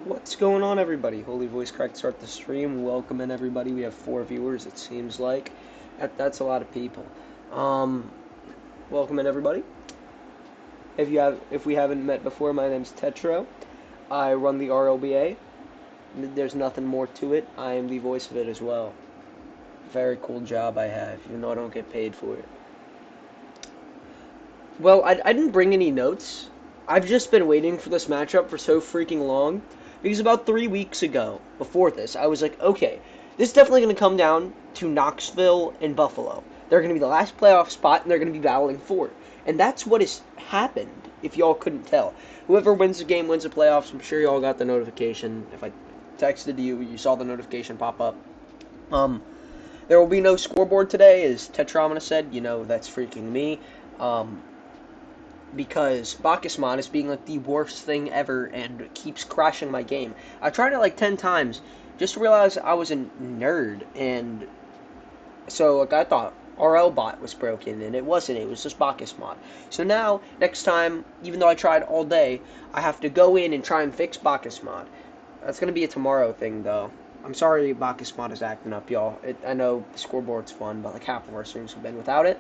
What's going on, everybody? Holy Voice Crack, start the stream. Welcome in, everybody. We have 4 viewers, it seems like. That's a lot of people. Um, Welcome in, everybody. If we haven't met before, my name's Tetro. I run the RLBA. There's nothing more to it. I am the voice of it as well. Very cool job I have, even though I don't get paid for it. Well, I didn't bring any notes. I've just been waiting for this matchup for so freaking long. Because about 3 weeks ago, before this, I was like, okay, this is definitely going to come down to Knoxville and Buffalo. They're going to be the last playoff spot, and they're going to be battling for it. And that's what has happened, if y'all couldn't tell. Whoever wins the game wins the playoffs. I'm sure y'all got the notification. If I texted you, you saw the notification pop up. There will be no scoreboard today, as Tetramina said. You know, that's freaking me. Because Bacchusmon is being like the worst thing ever and keeps crashing my game. I tried it like 10 times just to realize I was a nerd, and so like I thought RLBot was broken, and it wasn't. It was just Bacchusmon. So now, next time, even though I tried all day, I have to go in and try and fix Bacchusmon. That's going to be a tomorrow thing, though. I'm sorry Bacchusmon is acting up, y'all. I know the scoreboard's fun, but like half of our streams have been without it.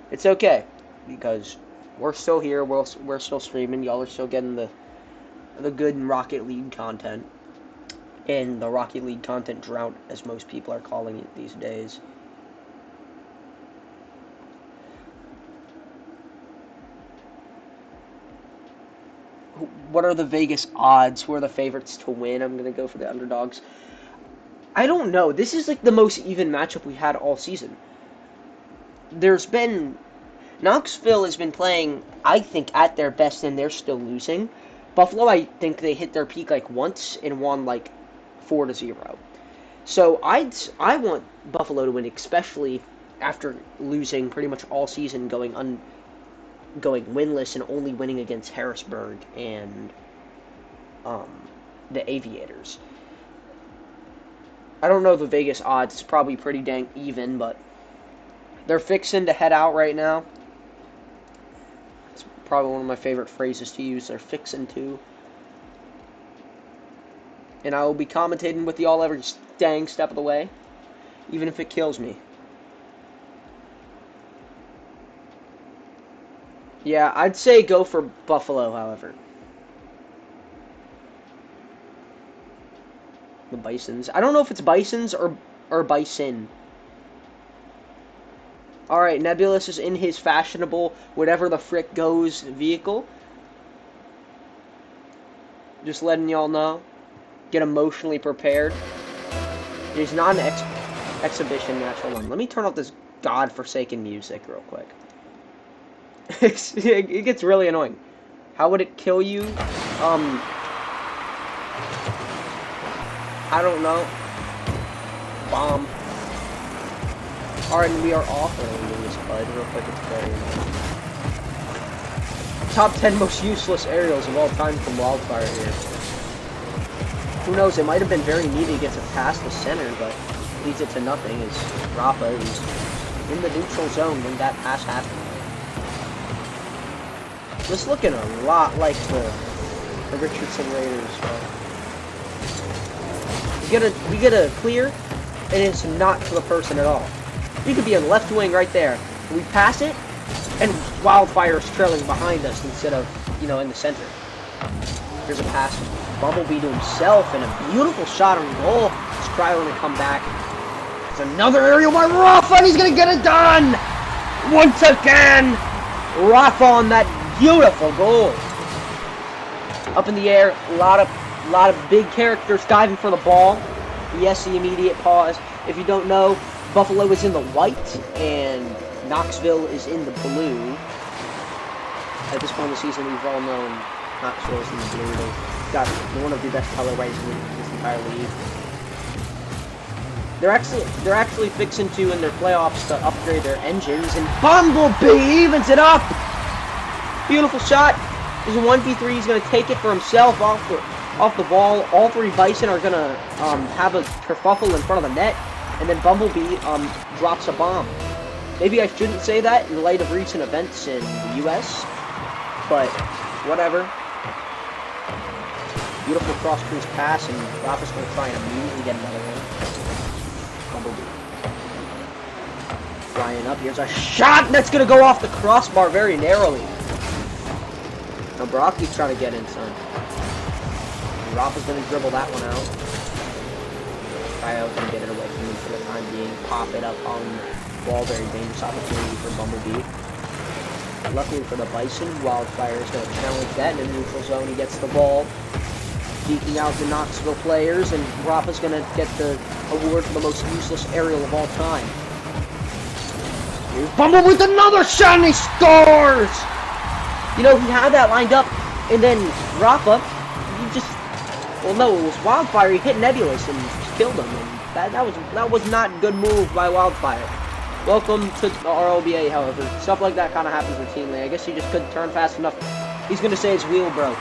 It's okay, because we're still here, we're still streaming, y'all are still getting the good Rocket League content. And the Rocket League content drought, as most people are calling it these days. What are the Vegas odds? Who are the favorites to win? I'm going to go for the underdogs. I don't know. This is like the most even matchup we had all season. Knoxville has been playing, I think, at their best, and they're still losing. Buffalo, I think they hit their peak like once and won like 4-0. So I want Buffalo to win, especially after losing pretty much all season, going winless and only winning against Harrisburg and the Aviators. I don't know the Vegas odds. It's probably pretty dang even, but they're fixing to head out right now. Probably one of my favorite phrases to use. They're fixing to. And I will be commentating with y'all every dang step of the way, even if it kills me. Yeah, I'd say go for Buffalo, however. The Bisons. I don't know if it's Bisons or Bison. Alright, Nebulous is in his fashionable whatever the frick goes vehicle. Just letting y'all know. Get emotionally prepared. It is not an exhibition match. Hold on. Let me turn off this godforsaken music real quick. It gets really annoying. How would it kill you? I don't know. Bomb. Alright, we are off early this bud. Real quick, it's very annoying. Top 10 most useless aerials of all time from Wildfire here. Who knows, it might have been very neat to get to pass the center, but leads it to nothing as Rafa is in the neutral zone when that pass happened. This looking a lot like the Richardson Raiders. We get a clear, and it's not to the person at all. You could be on the left wing right there. We pass it, and Wildfire is trailing behind us instead of, in the center. Here's a pass. Bumblebee to himself, and a beautiful shot on goal. It's Cryo going to come back. There's another aerial by Rafa, and he's going to get it done! Once again, Rafa on that beautiful goal. Up in the air, a lot of big characters diving for the ball. Yes, the immediate pause. If you don't know, Buffalo is in the white, and Knoxville is in the blue. At this point in the season, we've all known Knoxville is in the blue. They've got one of the best colorways in this entire league. They're actually fixing to, in their playoffs, to upgrade their engines, and Bumblebee evens it up! Beautiful shot. There's a 1v3. He's going to take it for himself off the ball. All 3 Bison are going to have a kerfuffle in front of the net. And then Bumblebee drops a bomb. Maybe I shouldn't say that in light of recent events in the U.S., but whatever. Beautiful cross crease pass, and Rafa's going to try and immediately get another one. Bumblebee. Flying up. Here's a shot that's going to go off the crossbar very narrowly. Now Broccoli's trying to get in, son. And Rafa's going to dribble that one out. Cryo's going to get it away from him for the time being. Pop it up on the wall. Very dangerous opportunity for Bumblebee. Luckily for the Bison, Wildfire is going to challenge that in the neutral zone. He gets the ball, geeking out the Knoxville players, and Rafa's going to get the award for the most useless aerial of all time. Here's Bumblebee with another shot, and he scores! You know, he had that lined up, and then Rafa, he just... Well, no, it was Wildfire. He hit Nebulous and just killed him, and that was not a good move by Wildfire. Welcome to the RLBA, however. Stuff like that kind of happens routinely. I guess he just couldn't turn fast enough. He's going to say his wheel broke.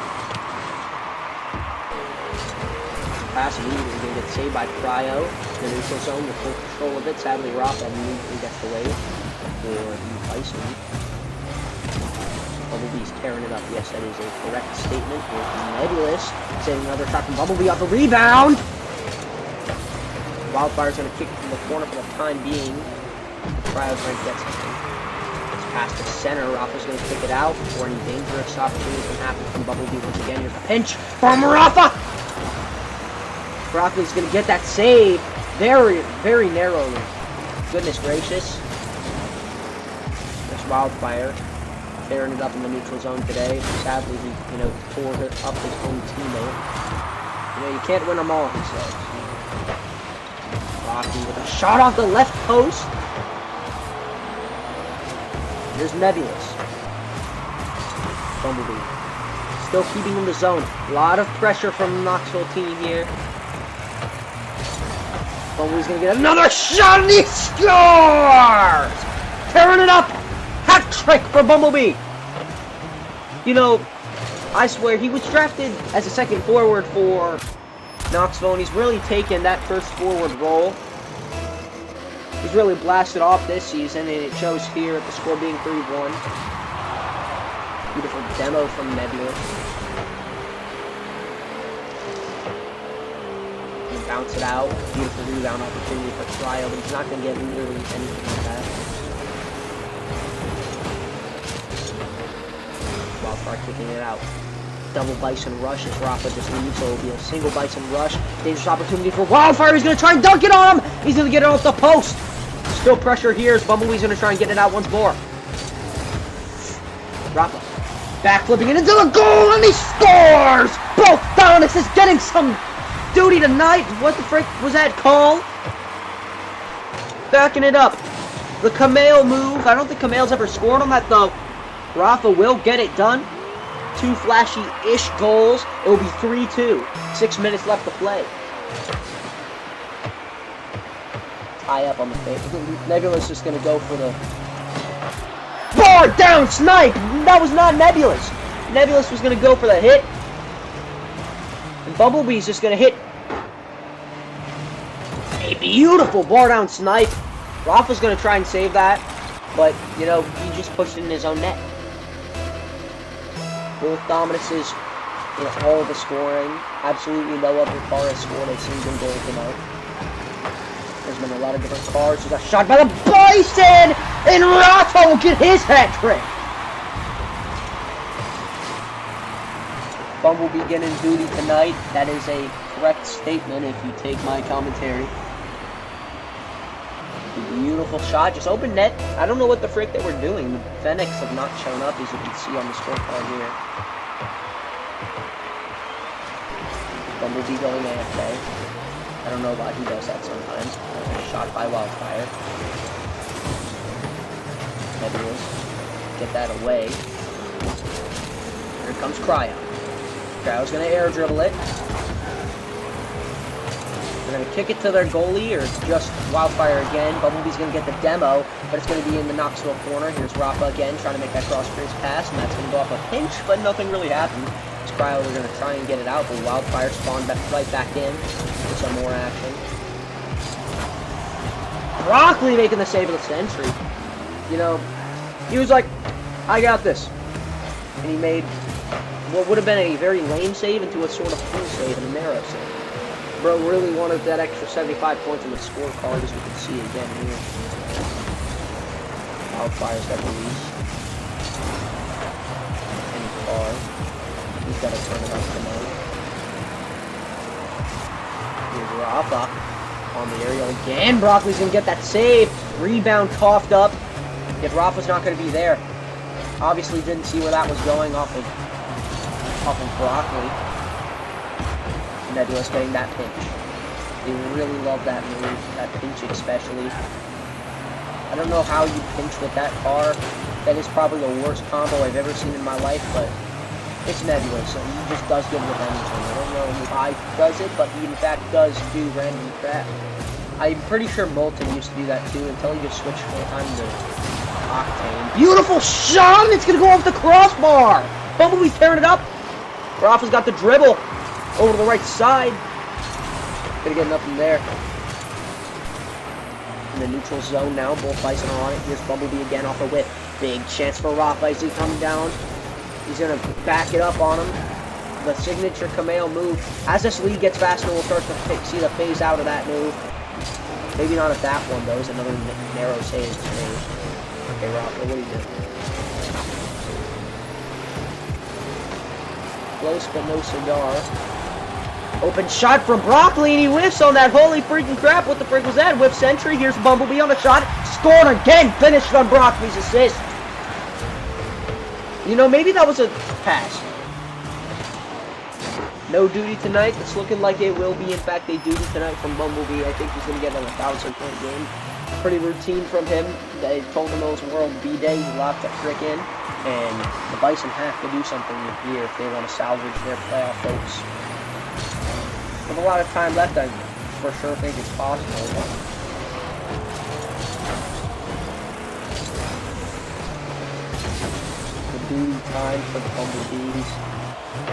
Pass immediately going to get saved by Cryo. The neutral zone with full control of it. Sadly, Rafa immediately gets the wave for the Bison. Bumblebee's tearing it up. Yes, that is a correct statement. Here's Nebulous. Saving another shot from Bumblebee off the rebound. Wildfire's going to kick it from the corner for the time being. Cryo's going to get something. It's past the center. Rafa's going to kick it out before any dangerous opportunity can happen from Bumblebee once again. Here's the pinch from Rafa! Broccoli's going to get that save very, very narrowly. Goodness gracious. There's Wildfire tearing it up in the neutral zone today. Sadly, he, tore up his own teammate. You can't win them all, he says. Rocky with a shot off the left post. Here's Nebulous. Bumblebee. Still keeping in the zone. A lot of pressure from the Knoxville team here. Bumblebee's going to get another shot and he scores! Tearing it up! Hat trick for Bumblebee! I swear, he was drafted as a second forward for Knoxville, and he's really taken that first forward role. He's really blasted off this season, and it shows here at the score being 3-1. Beautiful demo from Nebulous. He bounce it out. Beautiful rebound opportunity for Cryo, but he's not going to get literally anything like that. Wildfire kicking it out. Double Bison rush as Rafa just leaves, so it'll be a single Bison rush. Dangerous opportunity for Wildfire. He's going to try and dunk it on him. He's going to get it off the post. Still pressure here as Bumblebee's going to try and get it out once more. Rafa backflipping it into the goal, and he scores! Both Donis is getting some duty tonight. What the frick was that call? Backing it up. The Kamale move. I don't think Kamale's ever scored on that, though. Rafa will get it done. 2 flashy-ish goals. It will be 3-2. 6 minutes left to play. Tie up on the face. Nebulous just going to go for the bar down snipe. That was not Nebulous. Nebulous was going to go for the hit. And Bumblebee's just going to hit a beautiful bar down snipe. Rafa's going to try and save that. But, he just pushed it in his own net. Both Dominuses in all the scoring. Absolutely no other car has scored a single goal tonight. There's been a lot of different cars. There's a shot by the Bison! And Rafa will get his hat trick! Bumblebee getting duty tonight. That is a correct statement if you take my commentary. Beautiful shot, just open net. I don't know what the frick that we're doing. The Fenix have not shown up, as you can see on the scorecard here. Bumblebee going AFK. I don't know why he does that sometimes. Shot by Wildfire. Nebulous. Get that away. Here comes Cryo. Cryo's going to air dribble it. They're going to kick it to their goalie, or just Wildfire again. Bumblebee's going to get the demo, but it's going to be in the Knoxville corner. Here's Rafa again, trying to make that cross-crease pass, and that's going to go off a pinch, but nothing really happened. As Cryo, they're going to try and get it out, but Wildfire spawned right back in for some more action. Broccoli making the save of the century. He was like, I got this. And he made what would have been a very lame save into a sort of full save and a narrow save. Bro really wanted that extra 75 points on the scorecard, as we can see again here. Wildfire's got the lead. And car. He's got to turn it up tonight. Here's Rafa on the aerial again. Broccoli's going to get that save. Rebound coughed up. If Rafa's not going to be there. Obviously didn't see where that was going off of Broccoli. Nebulous getting that pinch. They really love that move, that pinch especially. I don't know how you pinch with that car. That is probably the worst combo I've ever seen in my life, but it's Nebulous, so he just does good with anything. I don't know why he does it, but he in fact does do random crap. I'm pretty sure Molten used to do that too, until he just switched full time to Octane. Beautiful shot! It's gonna go off the crossbar! Bumblebee's tearing it up! Rafa's got the dribble over to the right side. Gonna get nothing there. In the neutral zone now, both Bison are on it. Here's Bumblebee again off the whip. Big chance for Rafa as he comes down. He's gonna back it up on him. The signature Kameo move. As this lead gets faster, we'll start to see the phase out of that move. Maybe not at that one though. It's another narrow save to me. Okay, Rafa, what are you doing? Close but no cigar. Open shot from Broccoli, and he whiffs on that. Holy freaking crap, what the frick was that? Whiff sentry, here's Bumblebee on the shot. Scored again, finished on Broccoli's assist. You know, maybe that was a pass. No duty tonight. It's looking like it will be, in fact, a duty tonight from Bumblebee. I think he's going to get an 1,000-point game. Pretty routine from him. They told him it was World B-Day. He locked the frick in. And the Bison have to do something here if they want to salvage their playoff hopes. With a lot of time left, I for sure think it's possible. The duty time for the Bumblebees.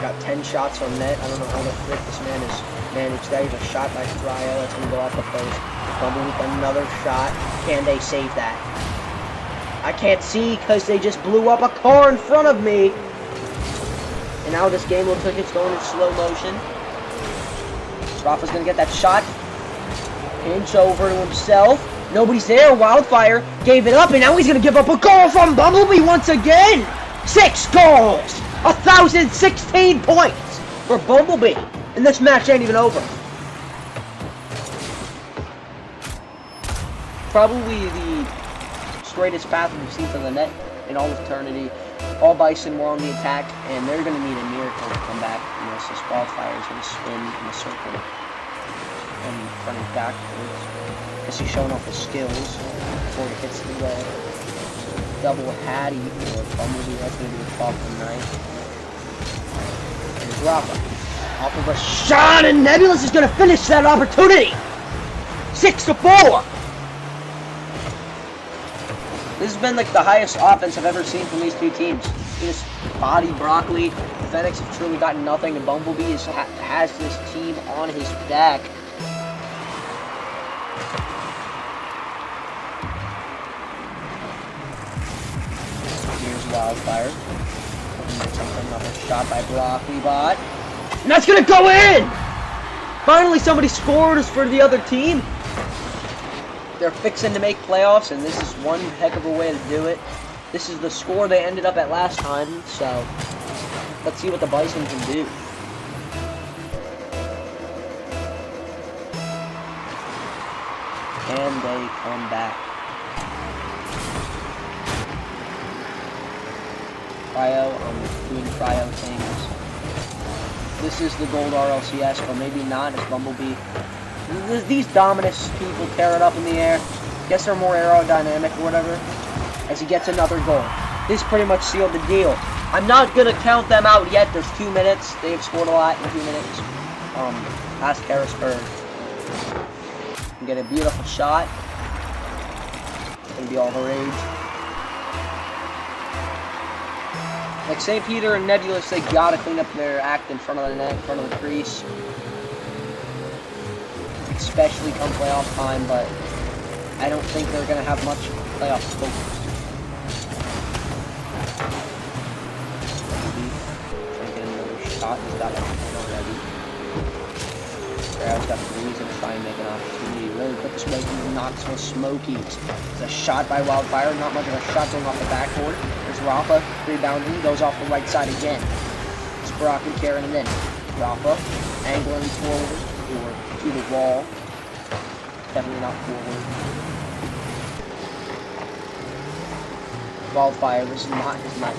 Got 10 shots on net. I don't know how the frick this man has managed that. He's a shot by Cryo. That's going to go off the post. Bumblebee with another shot. Can they save that? I can't see because they just blew up a car in front of me. And now this game looks like it's going in slow motion. Rafa's going to get that shot. Pinch over to himself. Nobody's there. Wildfire gave it up, and now he's going to give up a goal from Bumblebee once again. 6 goals. 1,016 points for Bumblebee. And this match ain't even over. Probably the straightest path we've seen to the net in all of eternity. All Bison were on the attack, and they're going to need a miracle to come back. You know, so Wildfire is going to spin in a circle and running backwards. Because he's showing off his skills before he hits the double Hattie or Bumblebee. That's going to be the top of the night. And Rafa off of a shot, and Nebulous is going to finish that opportunity. 6-4. This has been like the highest offense I've ever seen from these two teams. They just body Broccoli. The Fenix have truly gotten nothing, and Bumblebee has this team on his back. Here's Wildfire. Another shot by Broccoli bot. And that's gonna go in! Finally somebody scored for the other team. They're fixing to make playoffs, and this is one heck of a way to do it. This is the score they ended up at last time, so let's see what the Bison can do. Can they come back? Cryo, I'm doing Cryo things. This is the gold RLCS, but maybe not. It's Bumblebee. These Dominus people tear it up in the air. Guess they're more aerodynamic or whatever. As he gets another goal. This pretty much sealed the deal. I'm not going to count them out yet. There's 2 minutes. They've scored a lot in 2 minutes. Past Harrisburg. And get a beautiful shot. It's going to be all the rage. Like St. Peter and Nebulous, they got to clean up their act in front of the net, in front of the crease. Especially come playoff time, but I don't think they're going to have much playoff focus. Trying to get shot. He's got like 10 already. Cryo's got 3. He's gonna try and make an opportunity to really put this away from the Knoxville Smokies. It's a shot by Wildfire. Not much of a shot going off the backboard. There's Rafa rebounding. Goes off the right side again. It's Broccoli carrying it in. Rafa angling forward or to the wall. Definitely not forward. Wildfire, this is not his night.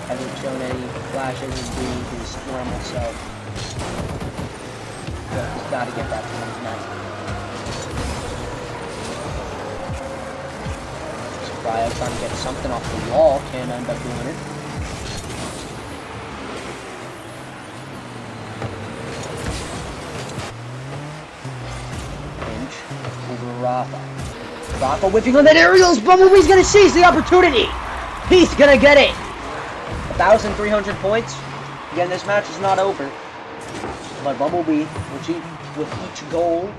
Hasn't shown any flashes of being his normal self. But he's got to get that to him tonight. Cryo trying to get something off the wall, can't end up doing it. Pinch over Rafa. Rafa whipping on that aerials. Bumblebee's gonna seize the opportunity. He's gonna get it. 1,300 points. Again, this match is not over. But Bumblebee, with each goal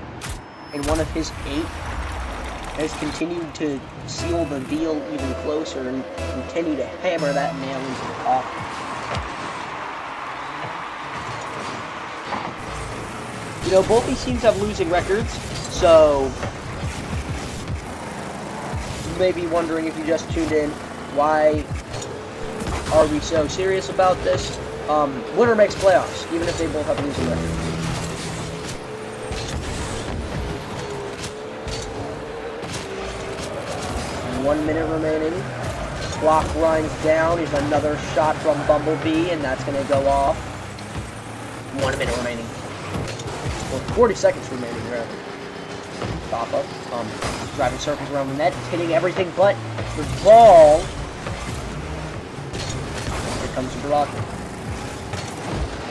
in one of his 8, has continued to seal the deal even closer and continue to hammer that nail into the coffin. You know, both these teams have losing records, so you may be wondering if you just tuned in, why are we so serious about this? Winner makes playoffs, even if they both have losing records. 1 minute remaining. Clock runs down. Here's another shot from Bumblebee, and that's going to go off. 1 minute remaining. Well, 40 seconds remaining, rather. Papa, driving circles around the net, hitting everything but the ball. Here comes Broccoli.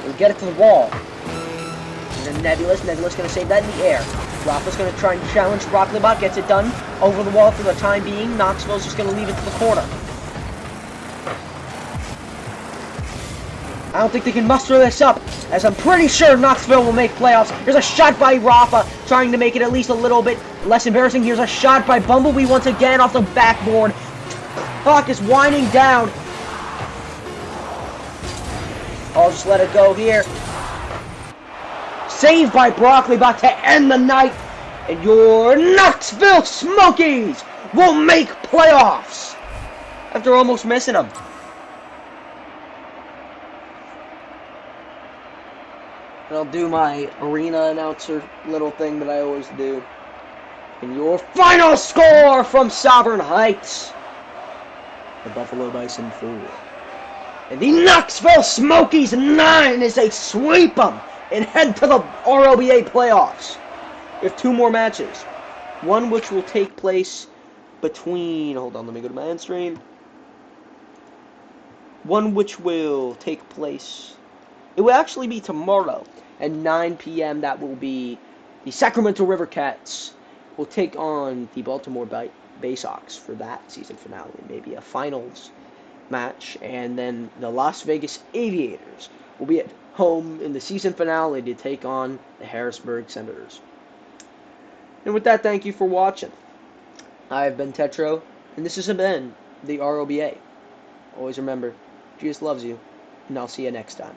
We'll get it to the wall. And then Nebulous going to save that in the air. Rafa's going to try and challenge Broccoli Bot, gets it done over the wall for the time being. Knoxville's just going to leave it to the corner. I don't think they can muster this up, as I'm pretty sure Knoxville will make playoffs. Here's a shot by Rafa, trying to make it at least a little bit less embarrassing. Here's a shot by Bumblebee once again off the backboard. Clock is winding down. I'll just let it go here. Saved by Broccoli Bot to end the night. And your Knoxville Smokies will make playoffs after almost missing them. And I'll do my arena announcer little thing that I always do. And your final score from Sovereign Heights: the Buffalo Bison 4. And the Knoxville Smokies 9 as they sweep them and head to the RLBA playoffs. We have 2 more matches. One which will take place between... Hold on, let me go to my end screen. One which will take place... It will actually be tomorrow at 9 p.m. That will be the Sacramento River Cats will take on the Baltimore Bay Sox for that season finale. Maybe a finals match. And then the Las Vegas Aviators will be at home in the season finale to take on the Harrisburg Senators. And with that, thank you for watching. I've been Tetro, and this has been the RLBA. Always remember, Jesus loves you, and I'll see you next time.